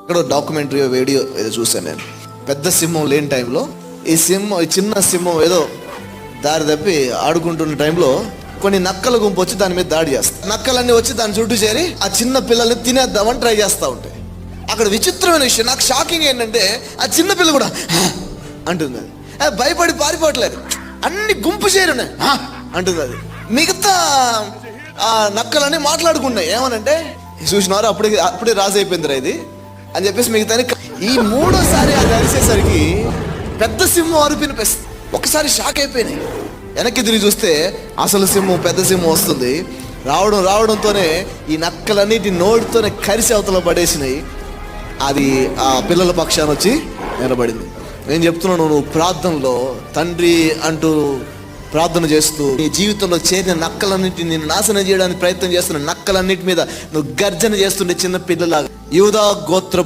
ఇక్కడ documentary video ఏదో చూసాను నేను. పెద్ద సింహం లేని టైంలో ఈ చిన్న సింహం ఏదో దారి తప్పి ఆడుకుంటున్న టైంలో కొన్ని నక్కల గుంపు వచ్చి దాని మీద దాడి చేస్తాయి. నక్కలన్నీ వచ్చి దాని చుట్టూ చేరి ఆ చిన్న పిల్లల్ని తినేద్దామని ట్రై చేస్తూ ఉంటాయి. అక్కడ విచిత్రమైన విషయం, నాకు షాకింగ్ ఏంటంటే ఆ చిన్న పిల్ల కూడా అంటుంది. అది భయపడి పారిపోవట్లేదు, అన్ని గుంపు చేరున్నాయి అంటుంది. అది మిగతా ఆ నక్కలన్నీ మాట్లాడుకున్నాయి, ఏమనంటే చూసినారు అప్పుడే రాజు అయిపోయిందిరా ఇది అని చెప్పేసి మిగతా ఈ మూడోసారి అది అరిసేసరికి పెద్ద సింహం అరుపు వినిపిస్తుంది. ఒకసారి షాక్ అయిపోయినాయి. వెనక్కి తిరిగి చూస్తే అసలు సింహం, పెద్ద సింహం వస్తుంది. రావడంతోనే ఈ నక్కలన్నిటి నోటితోనే కరిసి అవతల పడేసినాయి. అది ఆ పిల్లల పక్షాన వచ్చి నిలబడింది. నేను చెప్తున్నాను, నువ్వు ప్రార్థనలో తండ్రి అంటూ ప్రార్థన చేస్తూ నీ జీవితంలో చేరిన నక్కలన్నింటినీ నేను నాశనం చేయడానికి ప్రయత్నం చేస్తున్న నక్కలన్నిటి మీద నువ్వు గర్జన చేస్తుండే చిన్న పిల్లలాగా యూదా గోత్ర